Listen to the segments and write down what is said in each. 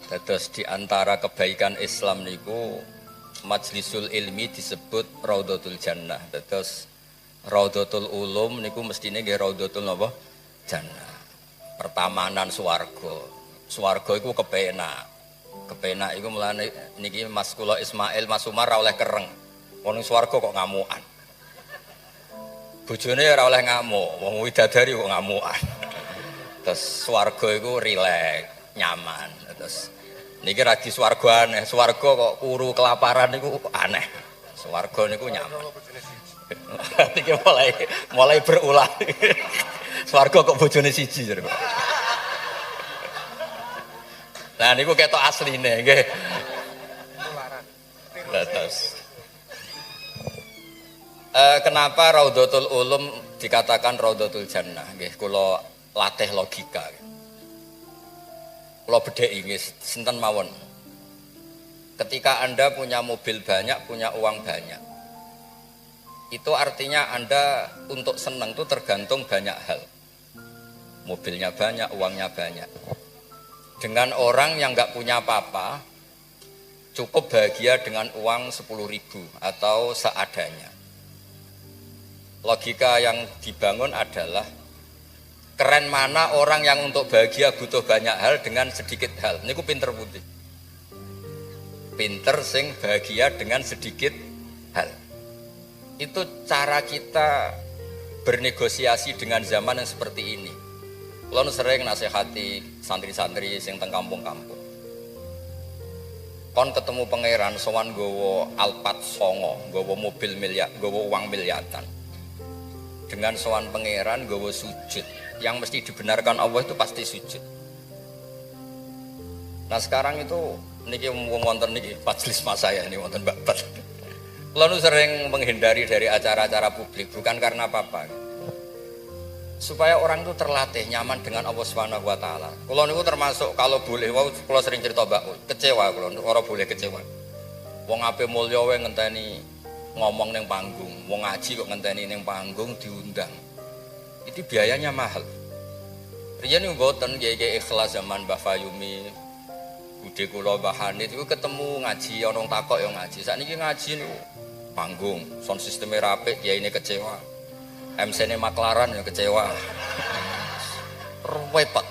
Terus di antara kebaikan Islam niku majlisul ilmi disebut Raudhatul Jannah. Terus Raudhatul Ulum niku mestine nggih Raudhatul napa? Jannah. Pertamanan swarga. Swarga iku kepenak. Kepenak iku mulane niki Mas kula Ismail Mas Umar ora oleh kereng. Wong swarga kok ngamukan. Bojone ora oleh ngamuk, wong widadari kok ngamukan. Terus swarga iku rileks, nyaman. Terus niki ra di swarga aneh, swarga kok kuru kelaparan niku aneh. Swarga niku nyaman. Niki mulai berulah. Swarga kok bojone siji jare kok. Lah niku ketok asline nggih. Terus kenapa Raudhatul Ulum dikatakan Raudhatul Jannah? Nggih kula latih logika. Kula bedheki nggih sinten mawon. Ketika Anda punya mobil banyak, punya uang banyak. Itu artinya Anda untuk senang itu tergantung banyak hal. Mobilnya banyak, uangnya banyak. Dengan orang yang nggak punya apa-apa, cukup bahagia dengan uang 10.000 atau seadanya. Logika yang dibangun adalah keren mana orang yang untuk bahagia butuh banyak hal dengan sedikit hal. Niku pinter putih. Pinter sing bahagia dengan sedikit hal. Itu cara kita bernegosiasi dengan zaman yang seperti ini. Kalau sering nasihati santri-santri sing teng kampung-kampung. Kon ketemu pangeran sowan nggawa Alphard 9, nggawa mobil miliar, nggawa uang miliaran. Dengan sowan pangeran nggawa sujud, yang mesti dibenarkan Allah itu pasti sujud. Nah sekarang itu niki wonten niki majelis mas saya ini wonten babat. Lalu sering menghindari dari acara-acara publik bukan karena apa-apa. Supaya orang itu terlatih nyaman dengan Allah Subhanahu wa taala. Kula niku termasuk kalau boleh kula sering cerita Mbak, kecewa kula ora boleh kecewa. Wong ape mulya wae ngenteni ngomong ning panggung, wong ngaji kok ngenteni ning panggung diundang. Itu biayanya mahal. Riyen niku mboten nggih ikhlas zaman Mbah Fayumi. Budhe kula Mbah Hanif iku ketemu ngaji ana wong takok ya ngaji. Sakniki ngaji niku panggung, sound sisteme rapik, kiyaine kecewa. MC-ne maklaran ya kecewa. Repot.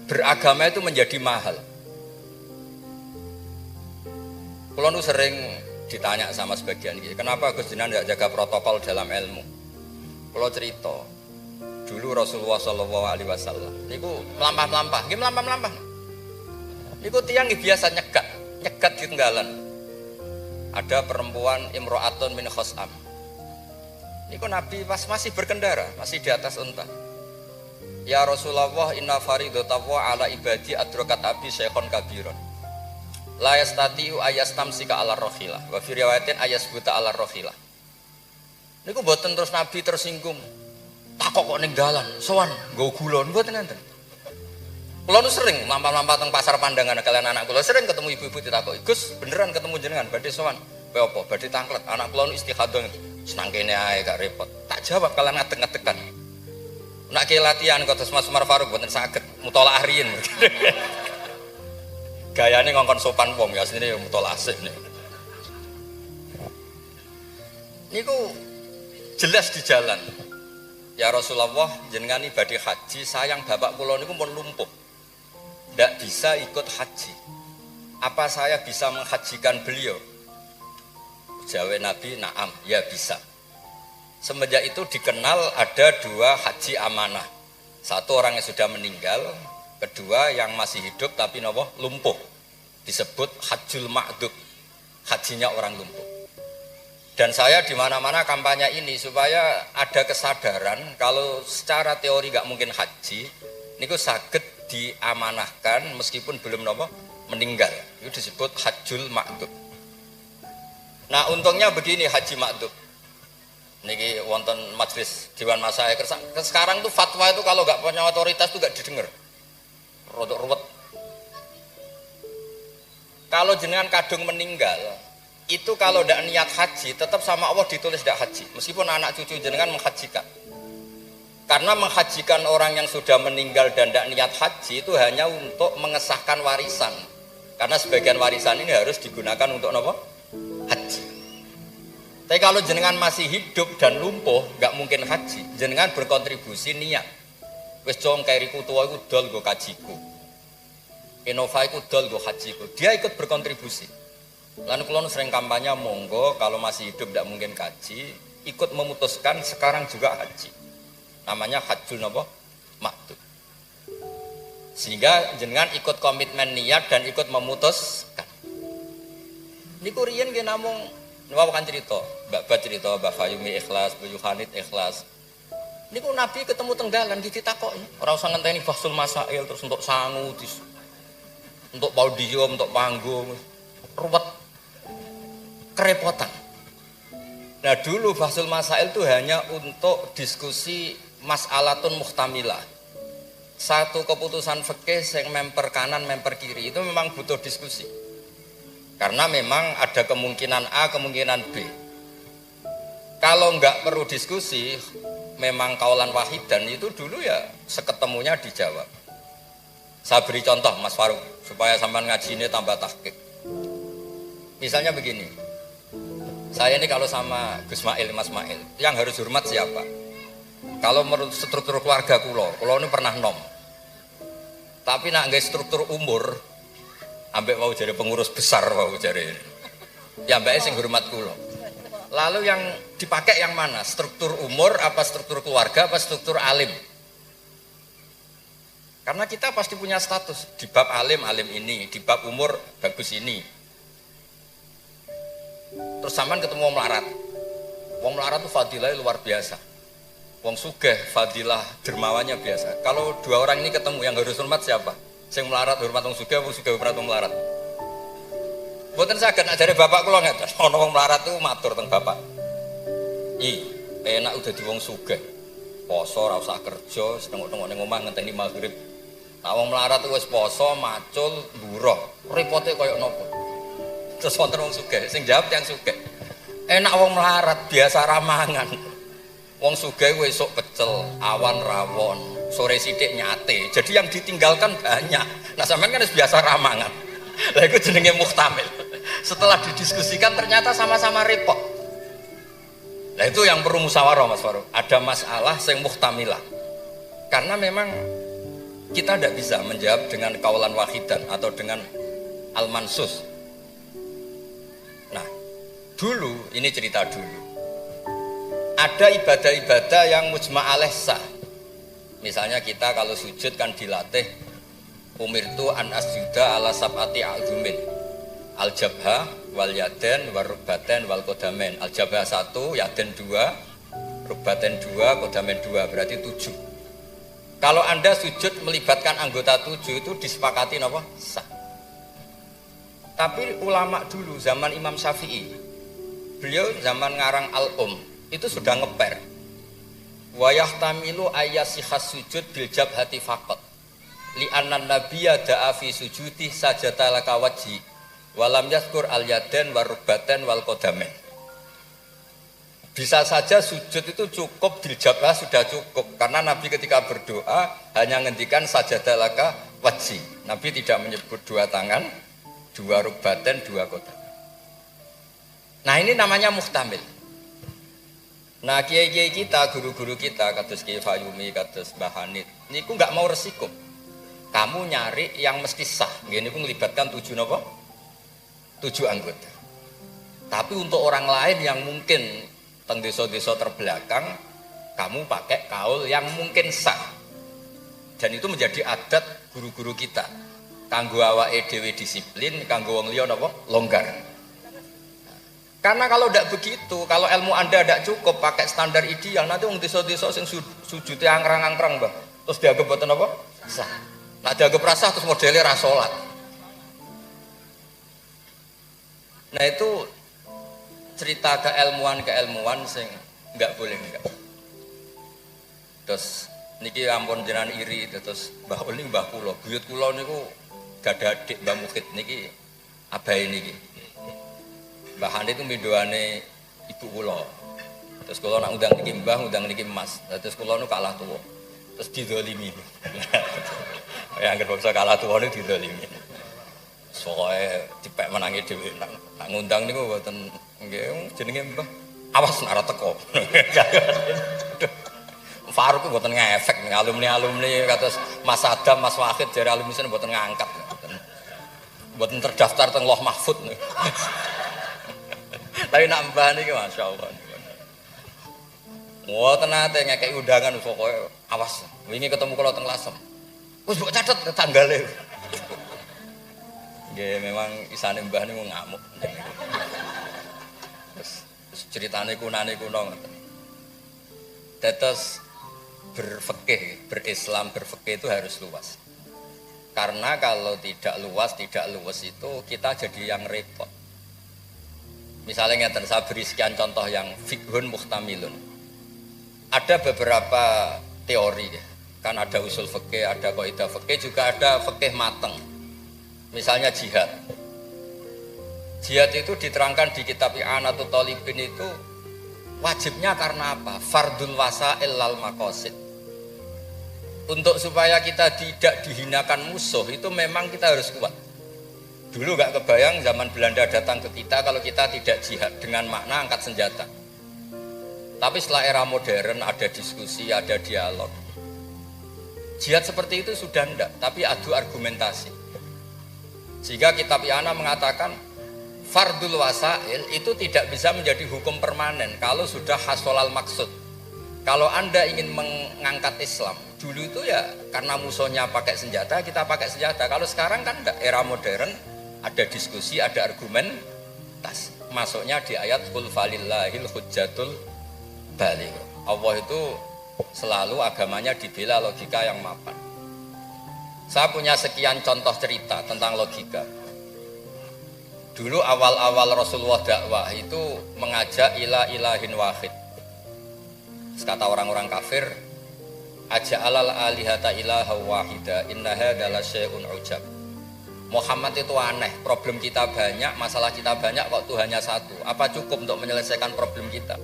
Beragama itu menjadi mahal. Kula nu sering ditanya sama sebagian gitu, kenapa Gus Jinan tidak jaga protokol dalam ilmu? Kula cerita, dulu Rasulullah Shallallahu Alaihi Wasallam, niku melampah-melampah, gimana melampah-melampah? Niku tiang biasa nyegat di tenggalan. Ada perempuan Imro'atun min Khos'am. Niku Nabi pas masih berkendara, masih di atas unta. Ya Rasulullah, inna faridatawa ala ibadi adrokat abi syekhon kabiron. La yastati'u ayastamsika ala rohilah. Wa fi riwayatin ayasbuta ala rohilah. Niku mboten terus Nabi tersinggung. Takok kok ning dalan, sowan nggo gula mboten enten. Kula nu sering lampah-lampah teng pasar pandangan kalian anak kula sering ketemu ibu-ibu ditakoki, "Gus, beneran ketemu jenengan badhe sowan?" "Kowe apa? Badhe tanglet." Anak kula nu istihadah. Senang kene ae gak repot. Tak jawab kalian ngadeg-ngadegan. Nek ki latihan kados Mas Umar Faruk mboten saged mutolaah riyin. Gayane ngongkon sopan wong ya asline ya mutolaah sih niku. Niku jelas di jalan. Ya Rasulullah, jenengan ibadah haji, sayang bapak kula niku pun lumpuh. Ndak bisa ikut haji. Apa saya bisa menghajikan beliau? Jawab Nabi, "Na'am, ya bisa." Semenjak itu dikenal ada dua haji amanah. Satu orang yang sudah meninggal, kedua yang masih hidup tapi nopo lumpuh. Disebut hajjul ma'dud, hajinya orang lumpuh. Dan saya di mana-mana kampanye ini supaya ada kesadaran kalau secara teori gak mungkin haji, niku saged diamanahkan meskipun belum nopo meninggal. Itu disebut hajjul ma'dud. Nah untungnya begini haji ma'dud. Niki wonten majelis Dewan Masyayikh. Sekarang tuh fatwa itu kalau nggak punya otoritas tuh nggak didengar. Rodok ruwet. Kalau jenengan kadung meninggal, itu kalau tidak niat haji, tetap sama Allah ditulis tidak haji. Meskipun anak cucu jenengan menghajikan. Karena menghajikan orang yang sudah meninggal dan tidak niat haji itu hanya untuk mengesahkan warisan. Karena sebagian warisan ini harus digunakan untuk apa? Haji. Tapi kalau jenengan masih hidup dan lumpuh, nggak mungkin haji. Jenengan berkontribusi niat. Wes cong kairiku tua iku dol go kajiku. Innova iku dol go hajiku. Dia ikut berkontribusi. Lalu kalau sering kampanye monggo kalau masih hidup tidak mungkin haji, ikut memutuskan sekarang juga haji. Namanya hajjul napa? Maktub. Sehingga jenengan ikut komitmen niat dan ikut memutuskan. Niku riyen nggih namung niku kan cerita, Mbak cerita, Mbak Fayumi ikhlas, Bu Yuhanit ikhlas. Niku Nabi ketemu tenggalan ditakoki, ora usah ngenteni bahsul masail terus untuk sangu, untuk podium, untuk panggung, ruwet, kerepotan. Nah dulu bahsul masail itu hanya untuk diskusi mas'alatun muhtamilah. Satu keputusan fikih yang memper kanan, memper kiri itu memang butuh diskusi. Karena memang ada kemungkinan A, kemungkinan B. Kalau nggak perlu diskusi, memang kaulan wahidan itu dulu ya seketemunya dijawab. Saya beri contoh Mas Faruk supaya sampean ngaji ini tambah tahqiq. Misalnya begini, saya ini kalau sama Gus Mail, Mas Mail, yang harus hormat siapa? Kalau menurut struktur keluarga kulo ini pernah nom. Tapi nak nggak struktur umur, ambek mau jadi pengurus besar mau jadi. Ya mbak sing hormat kulo. Lalu yang dipakai yang mana? Struktur umur, apa struktur keluarga, apa struktur alim? Karena kita pasti punya status. Di bab alim, alim ini. Di bab umur, bagus ini. Terus sampean ketemu wong melarat. Wong melarat itu fadilah luar biasa. Wong sugih, fadilah dermawannya biasa. Kalau dua orang ini ketemu, yang harus hormat siapa? Sing melarat hormat wong sugih, wong sugih hormat wong melarat. Mboten saged nak jare bapak kula ngeten, ana wong melarat tuh matur teng bapak. Enak udah di wong sugih. Poso ora usah kerja, setengok-tengok ning omah ngenteni maghrib. Nak wong melarat tuh wis poso, macul, buruh. Repote koyo napa? Terus wonten wong sugih, sing jawab yang sugih. Enak wong melarat biasa ramangan. Wong sugih wis esuk pecel, awan rawon, sore sithik nyate. Jadi yang ditinggalkan banyak. Nah sampean kan wis biasa ramangan. Lah itu jenenge muhtamil. Setelah didiskusikan ternyata sama-sama repot. Nah itu yang perlu musyawarah Mas Faruk. Ada masalah yang muhtamilah. Karena memang kita tidak bisa menjawab dengan kaulan wahidan atau dengan al-mansus. Nah dulu, ini cerita dulu. Ada ibadah-ibadah yang mujma' alaih sah. Misalnya kita kalau sujud kan dilatih umirtu an asjuda ala sab'ati a'zumin al-jabha wal yaden wal rubbaten wal kodamen. Al-jabha 1, yaden 2, rubbaten 2, kodamen 2, berarti 7. Kalau anda sujud melibatkan anggota 7 itu disepakati apa? Sah. Tapi ulama dulu zaman Imam Syafi'i, beliau zaman ngarang al-um itu sudah ngeper wa yahtamilu ayyasihas sujud bil jabhati faqat li anna nabiyya da'a fi sujudi sajata laka wajhi walam yaskur al yaden wal rubbaten wal kodamen. Bisa saja sujud itu cukup diljabah sudah cukup karena Nabi ketika berdoa hanya ngendikan sajata laka wajhi. Nabi tidak menyebut dua tangan, dua rubbaten, dua kodamen. Nah ini namanya muhtamil. Nah kiai-kiai kita, guru-guru kita, kados Kiai Fayumi, kados Mbah Hanid, niku nggak mau resiko. Kamu nyari yang mesti sah, gini pun melibatkan 7 anggota. Tapi untuk orang lain yang mungkin teng desa-desa terbelakang, kamu pakai kaul yang mungkin sah. Dan itu menjadi adat guru-guru kita. Kanggo awake dhewe disiplin, kanggo wong liya napa? Longgar. Karena kalau tidak begitu, kalau ilmu anda tidak cukup pakai standar ideal, nanti wong desa-desa sing sujudnya angkrang-angkrang, Bang. Terus dianggap boten apa? Sah. Nah dianggap rasah terus modelnya ra salat. Nah itu cerita keilmuan sing enggak boleh enggak. Terus niki ampun jenengan iri terus Mbah Uli Mbah kula, buyut kula niku gadah adik Mbah Mukit niki abahe niki. Mbah Handi itu mindoane ibu kula. Terus kula nak undang niki Mbah, undang niki Mas. Terus kula nu kalah tuwa. Terus didolimi. Ya anggere bangsa kalah tuwa niku didolimi. Soale dipek menangi dhewe nak ngundang niku mboten nggih jenenge Mbah. Awas nek ora teko. Faruk ku mboten ngefek alumni-alumni kados Mas Adam, Mas Wahid jare alumni sen mboten ngangkat. Mboten terdaftar teng Loh Mahfud. Tapi nak Mbah niki masyaallah. Mboten nate ngekeki undangan pokoke awas. Wingi ketemu kula teng Lasem. Wis mbok catet tanggale. Nggih memang isane Mbah niku ngamuk. Terus ceritane kunane kuno ngoten. Tetes berfikih, berislam, berfikih itu harus luas. Karena kalau tidak luas itu kita jadi yang repot. Misalnya ngeten, saya beri sekian contoh yang fikhun muhtamilun. Ada beberapa teori ya. Kan ada usul fikih, ada kaidah fikih, juga ada fikih mateng. Misalnya jihad. Jihad itu diterangkan di kitab I'anatul Thalibin itu wajibnya karena apa? Fardul wasail lal maqasid. Untuk supaya kita tidak dihinakan musuh itu memang kita harus kuat. Dulu gak kebayang zaman Belanda datang ke kita kalau kita tidak jihad dengan makna angkat senjata. Tapi setelah era modern ada diskusi, ada dialog. Jihad seperti itu sudah enggak, tapi adu argumentasi. Sehingga kitab I'anah mengatakan fardul wasail itu tidak bisa menjadi hukum permanen kalau sudah hasolal maksud. Kalau Anda ingin mengangkat Islam, dulu itu ya karena musuhnya pakai senjata, kita pakai senjata. Kalau sekarang kan enggak, era modern ada diskusi, ada argumentasi. Masuknya di ayat qul falillahil hujjatul baligh. Allah itu selalu agamanya dibela logika yang mapan. Saya punya sekian contoh cerita tentang logika. Dulu awal-awal Rasulullah dakwah itu mengajak ila ilahin wahid. Kata orang-orang kafir, aja'alal alihata ilaha wahida innaha adalah syai'un ujab. Muhammad itu aneh, problem kita banyak, masalah kita banyak kok Tuhannya satu. Apa cukup untuk menyelesaikan problem kita?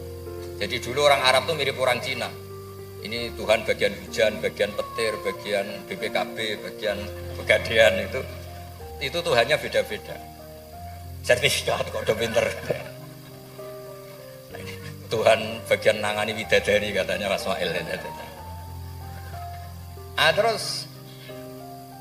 Jadi dulu orang Arab tuh mirip orang Cina. Ini Tuhan bagian hujan, bagian petir, bagian BPKB, bagian pegadaian itu Tuhannya beda-beda. Sertifikat kok udah pinter. Tuhan bagian nangani widadari katanya Mas Mail. Terus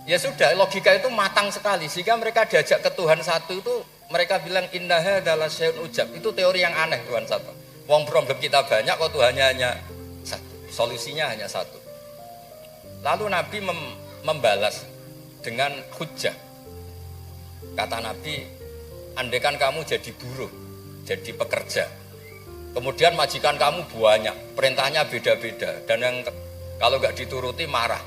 ya sudah logika itu matang sekali sehingga mereka diajak ke Tuhan satu itu mereka bilang innaha adalah syai'un ujab. Itu teori yang aneh Tuhan satu. Wong problem kita banyak kok Tuhannya hanya satu. Solusinya hanya satu. Lalu Nabi membalas dengan hujjah. Kata Nabi, andaikan kamu jadi buruh, jadi pekerja, kemudian majikan kamu banyak, perintahnya beda-beda, dan yang kalau nggak dituruti marah.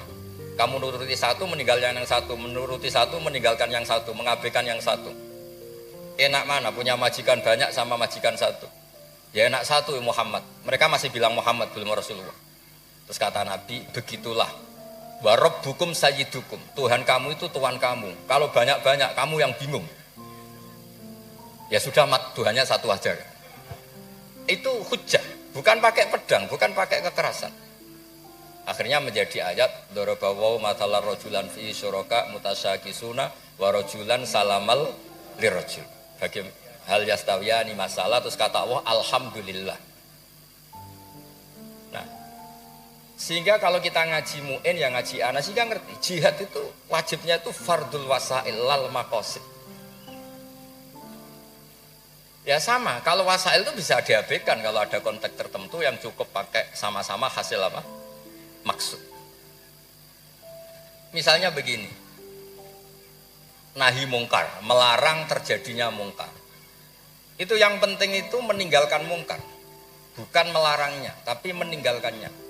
Kamu nuruti satu, meninggalkan yang satu, menuruti satu, meninggalkan yang satu, mengabaikan yang satu. Enak mana punya majikan banyak sama majikan satu? Ya enak satu Muhammad. Mereka masih bilang Muhammad belum Rasulullah. Terus kata Nabi, begitulah wa rabbukum sayyidukum. Tuhan kamu itu Tuhan kamu. Kalau banyak-banyak kamu yang bingung. Ya sudah Tuhannya satu aja. Itu hujjah, bukan pakai pedang, bukan pakai kekerasan. Akhirnya menjadi ayat darabawu matalar rajulan fi syuraka mutasyakisuna wa rajulan salamal lirajul. Bagi hal yastawiyani masalah terus kata Allah alhamdulillah. Sehingga kalau kita ngaji mu'in yang ngaji ana sehingga ngerti jihad itu wajibnya itu fardul wasail lal maqasid. Ya sama, kalau wasail itu bisa diabaikan kalau ada konteks tertentu yang cukup pakai sama-sama hasil apa? Maksud. Misalnya begini. Nahi mungkar, melarang terjadinya mungkar. Itu yang penting itu meninggalkan mungkar. Bukan melarangnya, tapi meninggalkannya.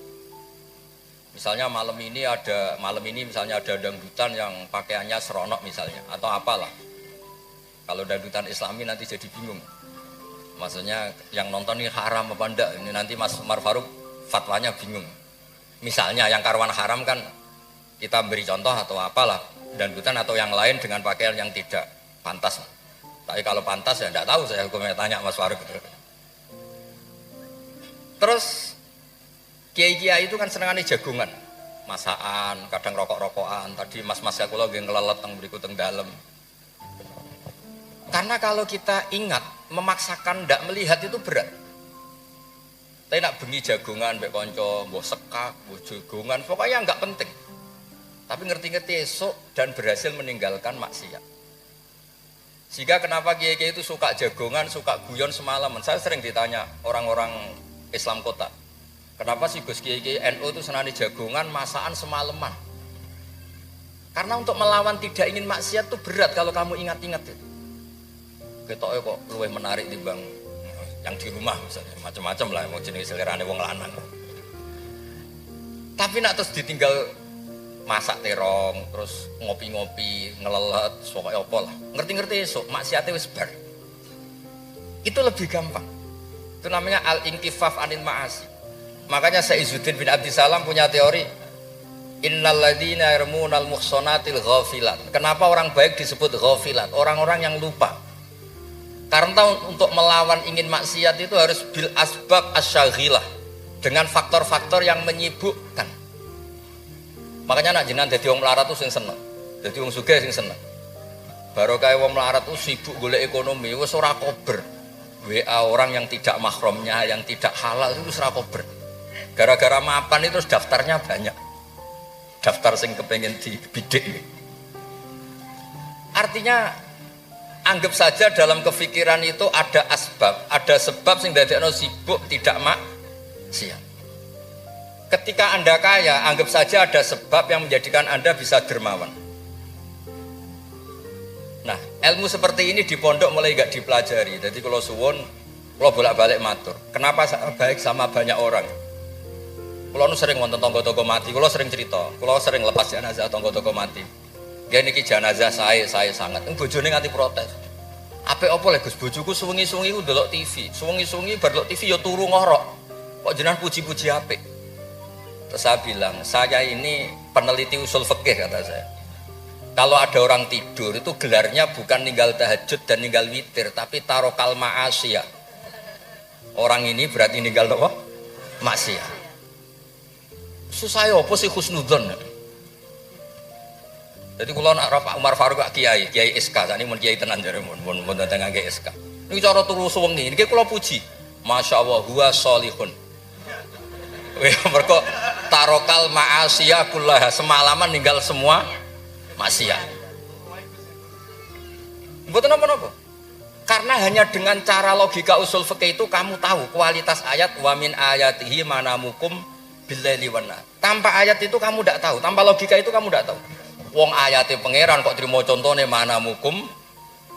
Misalnya malam ini misalnya ada dangdutan yang pakaiannya seronok misalnya atau apalah. Kalau dangdutan Islami nanti jadi bingung. Maksudnya yang nonton ini haram apa enggak? Ini nanti Mas Umar Faruk fatwanya bingung. Misalnya yang karuan haram kan kita beri contoh atau apalah dangdutan atau yang lain dengan pakaian yang tidak pantas. Tapi kalau pantas ya enggak tahu saya hukumnya tanya Mas Faruk. Terus kiai-kiai itu kan senengane jagungan, masakan, kadang rokok-rokokan. Tadi mas-mas kula nggih ngelelet teng mriku teng dalem. Karena kalau kita ingat, memaksakan ndak melihat itu berat. Tapi nak bengi jagongan mbek kanca, mbok sekak, mbok jagongan, pokoknya enggak penting. Tapi ngerti-ngerti esok dan berhasil meninggalkan maksiat. Sehingga kenapa kiai-kiai itu suka jagongan, suka guyon semalaman. Saya sering ditanya orang-orang Islam kota, kenapa sih Gus kiai-kiai NU itu senani jagongan, masakan semalaman? Karena untuk melawan tidak ingin maksiat itu berat kalau kamu ingat-ingat itu. Ketoknya kok luwih menarik timbang yang di rumah misalnya, macam-macam lah mau jenis selerane wong lanang. Tapi nak terus ditinggal masak terong, terus ngopi-ngopi, ngelelet, pokoknya apa lah. Ngerti-ngerti esok, maksiatnya wis bar. Itu lebih gampang. Itu namanya al-inkifaf anil ma'asi. Makanya Saizuddin bin Abdissalam punya teori, innal ladzina yarmunal muhsanatil ghafilat. Kenapa orang baik disebut ghafilat? Orang-orang yang lupa. Karena untuk melawan ingin maksiat itu harus bil asbab asyaghilah, dengan faktor-faktor yang menyibukkan. Makanya nak jenengan dadi wong melarat tuh sing seneng. Dadi wong sugih sing seneng. Baru kaya wong melarat tuh sibuk golek ekonomi, wis ora kober. WA orang yang tidak mahramnya, yang tidak halal itu wis ora kober. Gara-gara mapan itu daftarnya banyak. Daftar sing kepengen dibidik. Artinya anggap saja dalam kefikiran itu ada asbab, ada sebab sing dadekno sibuk tidak maksiat. Ketika Anda kaya, anggap saja ada sebab yang menjadikan Anda bisa dermawan. Nah, ilmu seperti ini di pondok mulai gak dipelajari. Jadi kalau suwon, kalau bolak-balik matur, kenapa baik sama banyak orang? Kalau sering nonton tonggo-tonggo mati, kalau sering cerita, kalau sering lepas jenazah tonggo-tonggo mati. Ya niki jenazah saya sangat. Bojone nganti protes. Apik apa lek Gus, bojoku suwengi-suwengi ku ndelok TV. Suwengi-suwengi bar ndelok TV ya turu ngorok. Kok jenengan puji-puji apik? Terus saya bilang, saya ini peneliti usul fikih kata saya. Kalau ada orang tidur itu gelarnya bukan ninggal tahajud dan ninggal witir, tapi tarokal ma'asiyah. Orang ini berarti ninggal apa? Maksiat. Susah ya apa sih husnudzon? Jadi kalau nak Pak Umar Faruk kiai SK, tadi mun kiai tenan jare mun datang kiai SK. Ini cara turu suwengi, niki kula puji. Masya Allah huwa sholihun. Mergo tarokal ma'asiyah kullaha, semalaman ninggal semua maksiat. Mboten napa-napa. Karena hanya dengan cara logika usul fikih itu kamu tahu kualitas ayat wa min ayatihi manamukum billaili wan nahar. Tanpa ayat itu kamu tidak tahu, tanpa logika itu kamu tidak tahu. Wong ayate pangeran kok trimo contone manamukum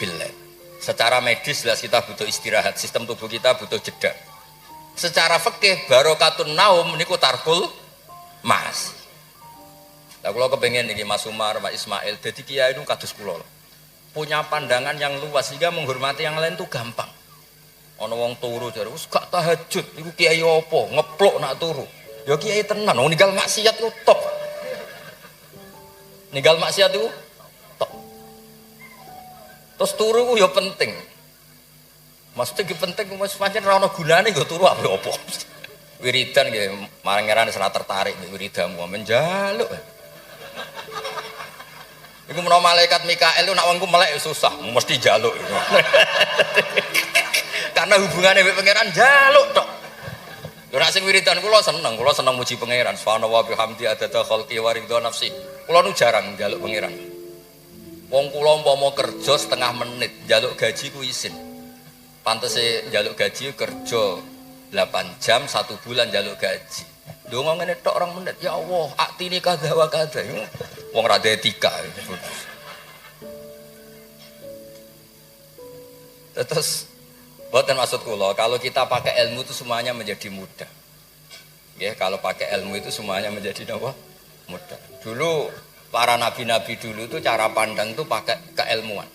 billail. Secara medis jelas kita butuh istirahat, sistem tubuh kita butuh jeda. Secara fikih barokatun naum niku tarkul mas. Lah kula kepengin niki Mas Umar, Mas Ismail dadi kiai nu kados kula. Punya pandangan yang luas sehingga menghormati yang lain itu gampang. Ana wong turu jare wis gak tahajud, iku kiai apa? Ngeplok nak turu. Ya kiai tenan, wong ninggal maksiat ku top. Ninggal maksiat itu top. Terus turu ku ya penting. Maksudnya penting mas pancen ora ono gunane nggo turu apa apa. Wiridan nggih marang-marang ora tertarik nek wiridamu menjaluk. Iku menawa malaikat Mikael nak wongku melek susah, mesti jaluk. Karena hubungannya mbek pangeran jaluk tok. Yo nek sing wiridan kula seneng muji pangeran. Subhanallah bihamdi adada khalqi wa ridha nafsi. Kula nu jarang njaluk pangeran. Wong kula umpama kerja setengah menit, njaluk gaji ku isin. Pantese njaluk gaji kerja 8 jam 1 bulan njaluk gaji. Ndonga ngene tok 2 menit. Ya Allah, aktine kadha wa kadha. Wong ra etika. Terus boten maksud kula, kalau kita pakai ilmu itu semuanya menjadi mudah. Ya, kalau pakai ilmu itu semuanya menjadi apa? Mudah. Dulu para nabi-nabi dulu itu cara pandang itu pakai keilmuan.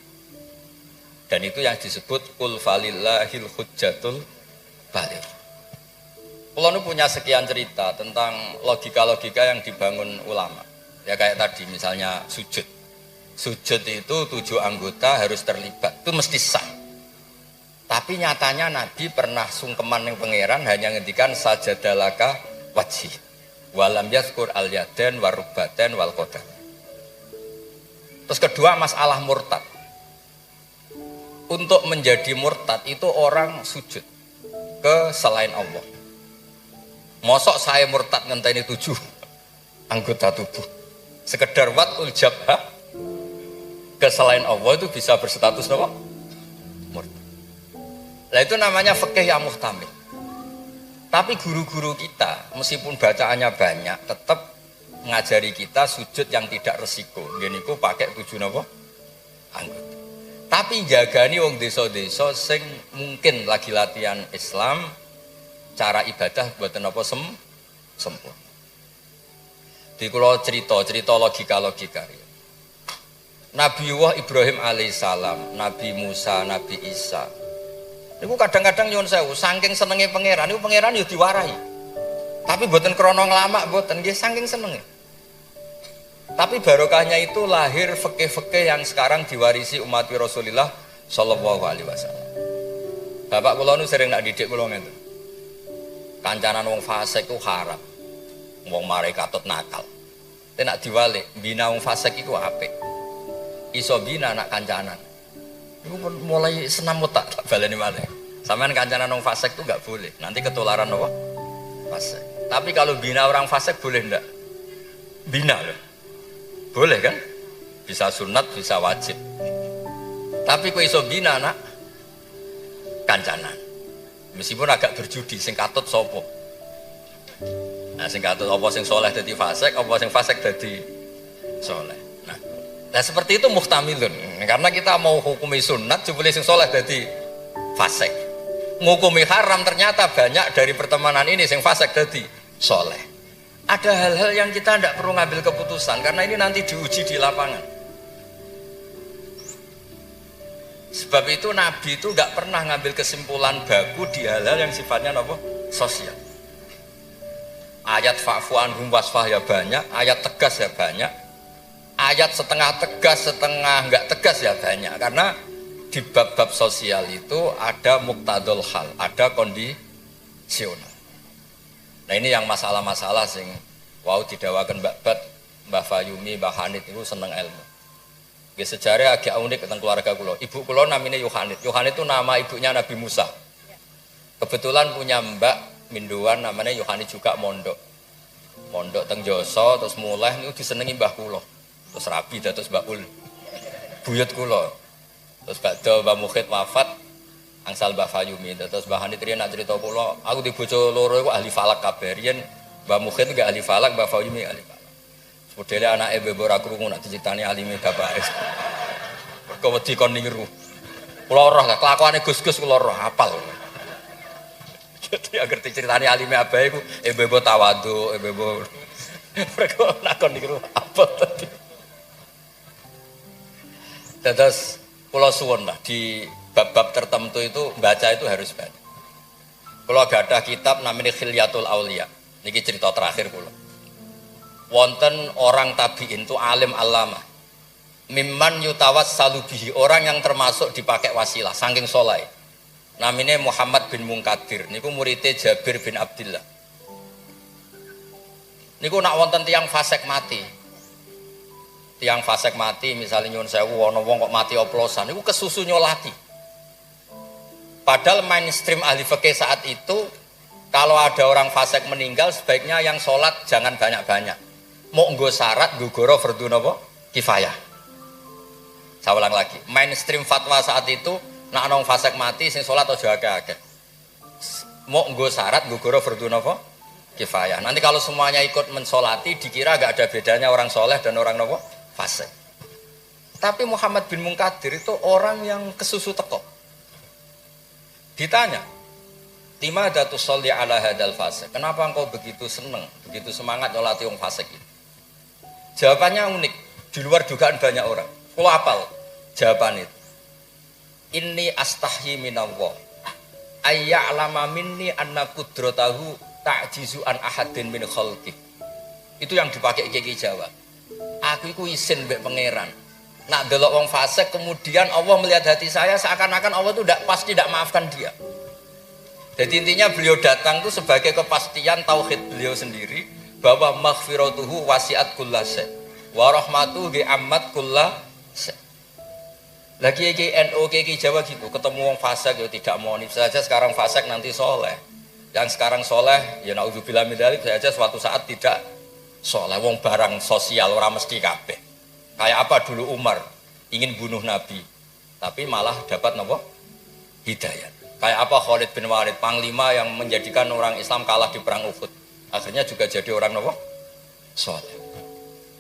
Dan itu yang disebut qul falillahil hujjatul baligh. Kula nu punya sekian cerita tentang logika-logika yang dibangun ulama. Ya kayak tadi misalnya sujud. Sujud itu 7 anggota harus terlibat. Itu mesti sah. Tapi nyatanya Nabi pernah sungkeman yang pangeran hanya ngendikan sajadalaka wajhi. Walam yazkur al yaden warubaten wal qadam. Terus kedua masalah murtad. untuk menjadi murtad itu orang sujud ke selain Allah. Mosok saya murtad ngenteni 7 anggota tubuh. Sekedar watul jabhah ke selain Allah itu bisa berstatus apa? Murtad. Nah itu namanya fikih yang muhtamil. Tapi guru-guru kita meskipun bacaannya banyak tetap mengajari kita sujud yang tidak resiko. Gini ku pakai 7 apa? Anggota. Tapi jagani wong desa-desa sing mungkin lagi latihan Islam, cara ibadah buatan apa sempurna. Di kula cerita logika. Nabi Ibrahim alaihissalam, Nabi Musa, Nabi Isa. Niku kadang-kadang nyuwun sewu, saking senenge pangeran, niku pangeran yo diwarahi. Tapi buatan krono nglamak buatan, nggih saking senenge. Tapi barokahnya itu lahir fikih-fikih yang sekarang diwarisi umat Rasulullah Shallallahu Alaihi Wasallam. Bapak kula nu sering nak didik kula ngeten. Kancanan wong fasik ku haram. Wong mare katut nakal. Tapi nak diwalik, bina wong fasik iku apik. Iso bina nak kancanan. Iku mulai senam otak tak baleni malih. Sampeyan kancanan wong fasik itu enggak boleh. Nanti ketularan apa? Fasik. Tapi kalau bina orang fasik boleh ndak? Bina loh. Boleh kan? Bisa sunat, bisa wajib. Tapi kok iso bina nak kancanan. Meskipun agak berjudi sing katut sapa. Nah sing katut apa sing soleh dadi fasik, apa sing fasik dadi soleh. Nah seperti itu muhtamilun. Karena kita mau hukumi sunat jebule sing soleh dadi fasik. Ngukumi haram ternyata banyak dari pertemanan ini sing fasik dadi soleh. Ada hal-hal yang kita tidak perlu ngambil keputusan karena ini nanti diuji di lapangan. Sebab itu Nabi itu nggak pernah ngambil kesimpulan baku di hal-hal yang sifatnya apa? Sosial. Ayat fa'fu anhum wasfah ya banyak, ayat tegas ya banyak, ayat setengah tegas setengah nggak tegas ya banyak. Karena di bab-bab sosial itu ada muktadul hal, ada kondisional. Nah ini yang masalah-masalah sing wau didawakan Mbak Fayumi, Mbak Hanit itu seneng ilmu. Nggih sejarah agak unik tentang keluarga kula. Ibu kula namanya Yohanit. Yohanit itu nama ibunya Nabi Musa. Kebetulan punya mbak minduan namanya Yohanit juga mondok. Mondok teng Joso terus mulai niku disenengi mbah kula. Terus rabi terus Mbak Ul. Buyut kula. Terus badhe Mbah Mukhid wafat angsal Mbah Fayumi. Terus Mbah Hanit riyen nak cerita kula, aku di bojo loro iku ahli falak kabeh. Riyen Mbah Mukhid enggak ahli falak, Mbah Fayumi ahli falak. Modele anake mbek ora krungu nak dicritani alime bapake. Kok wedi kon niru. Kula roh lah kelakuane Gus-gus kula roh hafal. Jadi agar diceritani alime abahe iku mbebo tawadhu, mbebo mereka nak kon niru apa tadi. Terus kula suwun lah di bab-bab tertentu itu baca itu harus baca. Kalau gak ada kitab namanya Khilyatul Auliya. Niki cerita terakhir kula. Wonten orang tabiin itu alim alama. Mimman yutawassalu bihi, orang yang termasuk dipakai wasilah saking soleh. Namanya Muhammad bin Munkadir. Niku muridnya Jabir bin Abdillah. Niku nak wonten tiang fasik mati. Tiang fasik mati misalnya nyuwun sewu ana wong kok mati oplosan niku kesusu nyolati. Padahal mainstream ahli fikih saat itu kalau ada orang fasik meninggal sebaiknya yang sholat jangan banyak-banyak. Mau nggo syarat gugoro fardhu napa? Kifayah. Saya ulang lagi. Mainstream fatwa saat itu nak ana wong fasik mati sing sholat aja akeh-akeh. Mau nggo syarat gugoro fardhu napa? Kifayah. Nanti kalau semuanya ikut mensolati dikira gak ada bedanya orang soleh dan orang napa? Fasik. Tapi Muhammad bin Munkadir itu orang yang kesusu teko. Ditanya, "Lima datu sholli ala hadal fasik?" Kenapa engkau begitu seneng, begitu semangat nyolati wong fasik itu? Jawabannya unik, di luar dugaan banyak orang. Kau apal jawaban itu. Inni astahyi minallah ayya'lama minni anna qudratahu ta'jizu an ahadin min khalqi. Itu yang dipakai Kiai Jawa. Aku iku isin mbek pangeran. Nak delok wong fasik kemudian Allah melihat hati saya seakan-akan Allah itu pasti tidak maafkan dia. Jadi intinya beliau datang itu sebagai kepastian tauhid beliau sendiri bahwa maghfiratuhu wasi'at kulla syai' wa rahmatuhu bi'ammat kulla syai'. Lagi NU Jawa gitu, ketemu wong fasik ya tidak mau nih saja sekarang fasik nanti soleh. Yang sekarang soleh ya naudzubillah min dzalik saja suatu saat tidak soleh. Wong barang sosial orang mesti kabeh. Kayak apa dulu Umar ingin bunuh Nabi, tapi malah dapat nopo hidayat. Kayak apa Khalid bin Walid panglima yang menjadikan orang Islam kalah di perang Uhud, akhirnya juga jadi orang nopo soleh.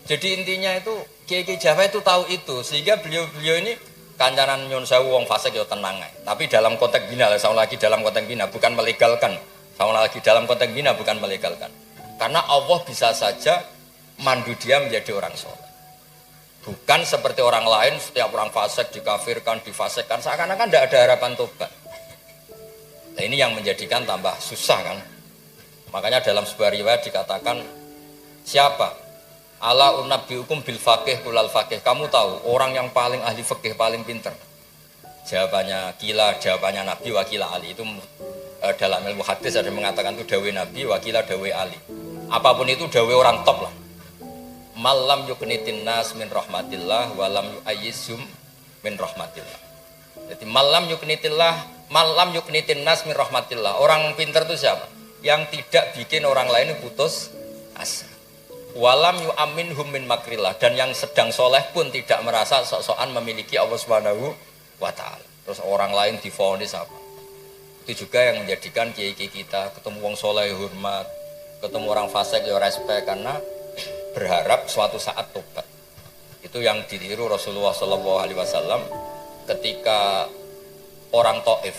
Jadi intinya itu Kiai Jawa itu tahu itu, sehingga beliau ini kancanan nyun sewu wong fasik ya tenang ae. Tapi dalam konteks bina, sama lagi dalam konteks bina bukan melegalkan. Sama lagi dalam konteks bina bukan melegalkan. Karena Allah bisa saja mandu dia menjadi orang soleh. Bukan seperti orang lain setiap orang fasik dikafirkan, difasikkan, seakan-akan tidak ada harapan tobat. Nah ini yang menjadikan tambah susah kan. Makanya dalam sebuah riwayat dikatakan siapa? Ala unabbiukum bil faqih kulal faqih. Kamu tahu orang yang paling ahli fikih paling pinter. Jawabannya kila, jawabannya Nabi wakila Ali. Itu dalam ilmu hadis ada mengatakan itu dawe Nabi wakila dawe Ali. Apapun itu dawe orang top lah. Malam yuknitin nas min rahmatillah walam yu'ayyizhum min rahmatillah. Jadi malam yuknitin nas min rahmatillah. Orang pinter itu siapa? Yang tidak bikin orang lain putus asa. Walam yu'aminhum min makrillah, dan yang sedang soleh pun tidak merasa sok-sokan memiliki Allah Subhanahu wa ta'ala. Terus orang lain divonis apa? Itu juga yang menjadikan kiai-kiai kita ketemu wong soleh hormat, ketemu orang fasik ya respect, karena berharap suatu saat tobat. Itu yang ditiru Rasulullah SAW ketika orang Taif,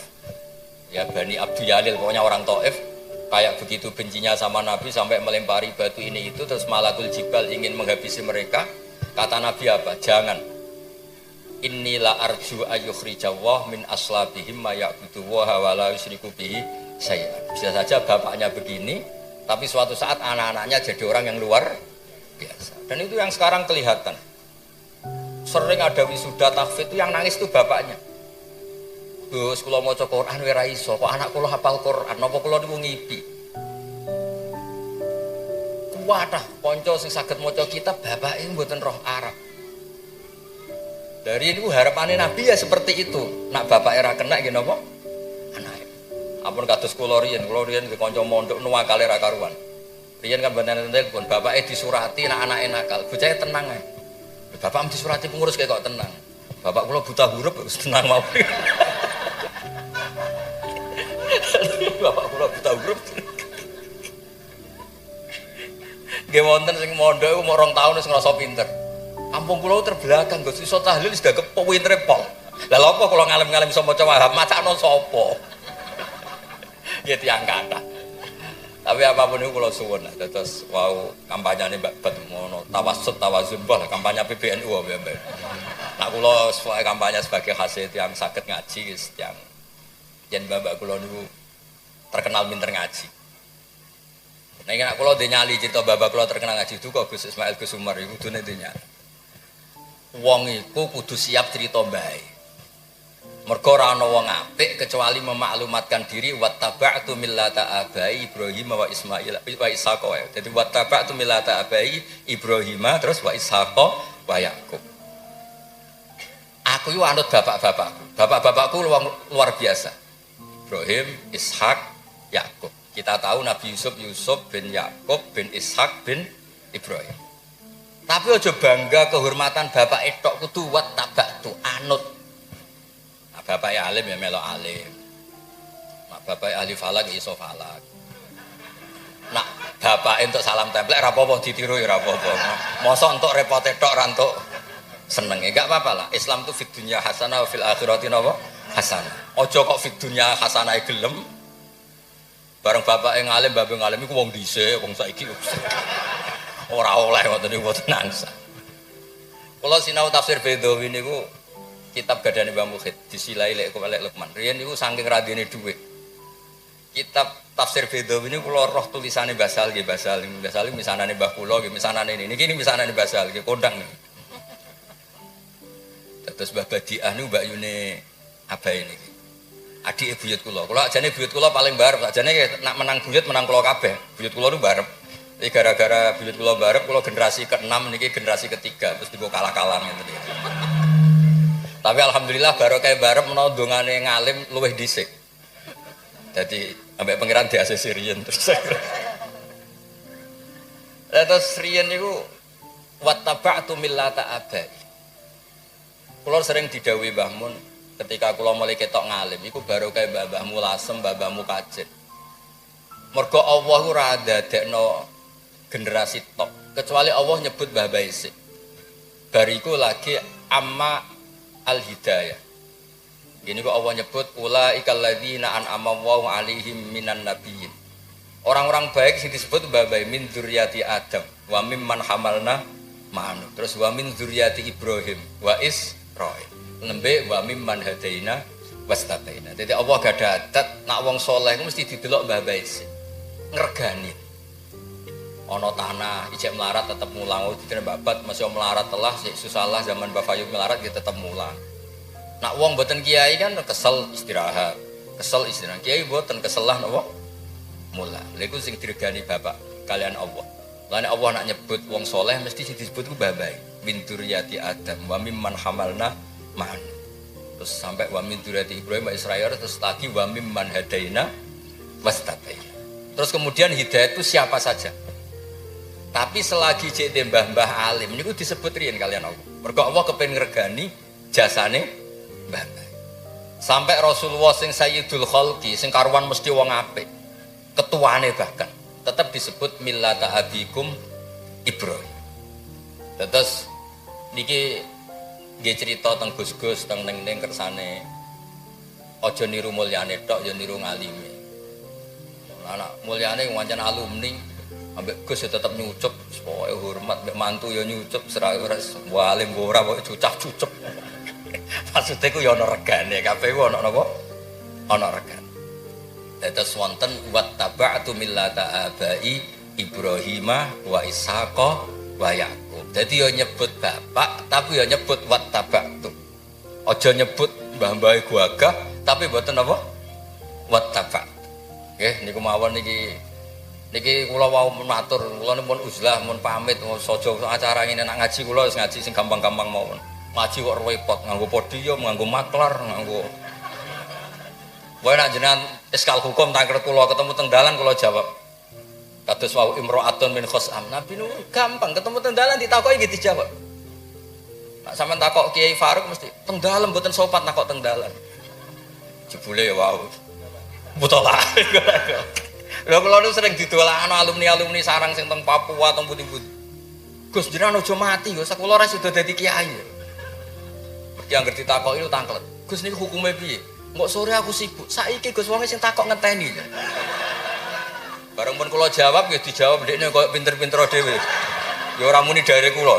ya Bani Abdul Yalil, pokoknya orang Taif kayak begitu bencinya sama Nabi sampai melempari batu ini itu, terus Malakul Jibal ingin menghabisi mereka. Kata Nabi apa? Jangan. Inilah arju ayyukhrijawah min aslabihim ma ya'budu wa la yusyriku bihi syai'an. Bisa saja bapaknya begini, tapi suatu saat anak-anaknya jadi orang yang luar biasa. Dan itu yang sekarang kelihatan. Sering ada wisuda tahfidz itu yang nangis itu bapaknya. Gus kula maca Quran ora iso, kok anak kula hafal Quran, napa kula niku ngipi. Wadah, kanca sing saged maca kitab bapake mboten roh Arab. Dari itu harapannya Nabi ya seperti itu. Nak bapake ra kena nggih napa? Anake. Ampun kados kula riyen di kanca mondok nuwakale ra karuan. Riyen kan banten-banten pun bapake disurati nak anake nakal, bocahe tenang ae. Bapak disurati pengurus kok tenang. Bapak kula buta huruf wis tenang mawon. Bapak kula buta huruf. Nggih wonten sing mondok iku mok 2 tahun wis ngrasa pinter. Kampung kula terbelakang Gus iso tahlil wis gak kepo pintere pol. Lah lha apa kula ngalem-ngalem iso maca Wahab macakno sapa? Ya tiyang kathah. Tapi apapun itu kula suwun terus wau kampanyane Mbak Bet ngono tawassut tawazun bah kampanye PBNU wae. Nak kula kampanye sebagai hasil yang saged ngaji yang yen bapak kula niku terkenal pinter ngaji. Nek nek kula nyali cerita bapak kula terkenal ngaji itu kok Gus Ismail Gus Umar iku kudune nyali. Wong iku kudu siap cerita bae. Mergo ora ana wong apik kecuali memaklumatkan diri wattaba'tu millata abai Ibrahim wa Ismail wa Ishaq. Jadi wattaba'tu millata abai Ibrahim terus wa Ishaq wa Yakub. Aku itu anut bapak-bapakku. Bapak-bapakku luar biasa. Ibrahim, Ishak, Yakub. Kita tahu Nabi Yusuf bin Yakub bin Ishak bin Ibrahim. Tapi aja bangga kehormatan bapak etok kudu wattaba'tu anut. Nah, bapak alim ya melo alim. Nah, bapak ahli falak ya iso falak. Nah, bapak entuk salam templek ra apa-apa ditiru ya ra apa-apa. Mosok entuk repot etok ra entuk seneng ya enggak apa-apa lah. Islam tuh fid dunya hasanah wa fil akhirati napa? Hasanah. Aja kok fid dunya hasanah gelem. Bareng bapak yang ngalim, bapak ngalim iku wong dhisik, wong saiki ora oleh ngoten niku mboten nangsa. Kula sinau tafsir Bedawi niku kitab gadane Mbah Mukhid disilai lek Lukman. Riyen niku saking radine dhuwit. Kitab tafsir Bedawi niku kula roh tulisane Mbah Sal nggih, Mbah Sal misanane Mbah kula nggih, misanane niki misanane Mbah Sal nggih kondang niki. Terus Mbah Badiah niku Mbak Yune abae niki. Adik buyut kula. Kula ajane buyut kula paling barep, ajane nak menang buyut menang kula kabeh. Buyut kula niku barep. Iki gara-gara buyut kula barep, kula generasi ke-6 niki generasi ke-3 terus digo kalah-kalah ngene iki. Tapi alhamdulillah barokah barep menawa dongane ngalim luwih dhisik. Dadi ambek pangeran diasesi riyen terus. Terus riyen niku wattaba'tu millata abai. Kula sering didhawuhi Mbah Mun ketika kula mulai ketok ngalim iku barokah mbah-mbahmu lasem, mbah-mbahmu kajet. Mergo Allah ora ndadekno generasi top, kecuali Allah nyebut mbah isik. Bariku lagi amma al-hidayah. Gini kok Allah nyebut ulaikal ladzina an'ama Allahu 'alaihim minan nabiyyin. Orang-orang baik sing disebut mbah min dzurriyyati Adam wa mimman hamalna ma'anu. Terus wa min dzurriyyati Ibrahim wa Israil. Nembe wa mimman hadaina wastataina. Dadi Allah gak ada adat nak wong saleh mesti didelok mbah isik. Ngregani. Ana tanah ijek melarat tetep mulang dikene babat masih melarat telah susah zaman Mbak Fayu melarat dia tetep mulang. Nak wong mboten kiai kan kesel istirahat. Kiai mboten keselah napa? Mulang. Lha iku sing diregani bapak kalian Allah. Lan Allah nak nyebut wong soleh mesti sing disebut ku babai. Min dzurriyyati Adam wa mimman hamalna ma'an. Terus sampai wa min dzurriyyati Ibrahim wa Israil terus lagi wa mimman hadaina wastataina. Terus kemudian hidayah itu siapa saja. Tapi selagi cek mbah-mbah alim niku disebut riyen kalian Allah. Mergo Allah kepen ngregani jasane mbah-mbah. Sampai Rasulullah sing Sayyidul Khalqi sing karuan mesti wong apik. Ketuane bahkan tetap disebut millata abikum Ibrahim. Terus niki nggih crita teng Gus-gus teng ning kersane aja niru mulyane tok ya niru ngalime. Anak mulyane wancen alumni ambek Gus ya tetep nyucup supaya hormat ambek mantu ya nyucup serais walim ora kok cucap-cucup. Maksude ku ya ana regane kabeh ku ana napa? Ana regane. Dados wonten wattaba'tu millata abai Ibrahimah wa Ishaqa wa Yaqub. Dadi ya nyebut bapak tapi ya nyebut wattaba'tu. Aja nyebut mbah-mbahe gagah tapi mboten apa? Wattaba'tu. Nggih niku mawon niki kula wau matur kula pun uzlah mun pamit saja acara ngene nak ngaji kula wis ngaji sing gampang-gampang mawon. Ngaji kok repot nganggo podium, nganggo maklar, nganggo wae nak jenengan iskal hukum tangkret kula ketemu teng dalan kula jawab. Kados wau imro'atun min khosam. Nabi nu gampang ketemu teng dalan ditakoki nggih dijawab. Nak sampean takok Kiai Faruk mesti teng dalan mboten sopan takok teng dalan. Jebule wau. Butolah. Lha kula nu sering didolakno alumni-alumni sarang sing teng Papua teng pundi-pundi. Gus jenengan aja mati, Gus kula ora sudah dadi kiai. Mergi anggere ditakoki lu tangklet. Gus niku hukume piye? Mbok sore aku sibuk. Saiki Gus wong sing takok ngenteni. Bareng pun kula jawab ya dijawab ndekne koyo pinter-pinter dhewe. Ya ora muni dari kula.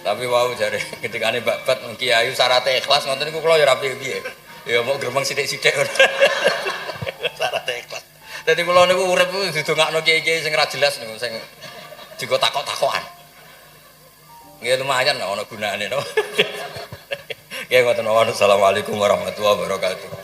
Tapi wau jare ketikane babat kiai syaratnya ikhlas ngoten niku kula ya ora piye-piye. Ya mau gremeng sithik-sithik. Syarat ikhlas. Dadi kula niku urip didongakno kiai-kiai sing ora jelas niku sing digo takok-takokan. Nggih lumayan ana gunane to. Nggih ngoten mawon. Assalamualaikum warahmatullahi wabarakatuh.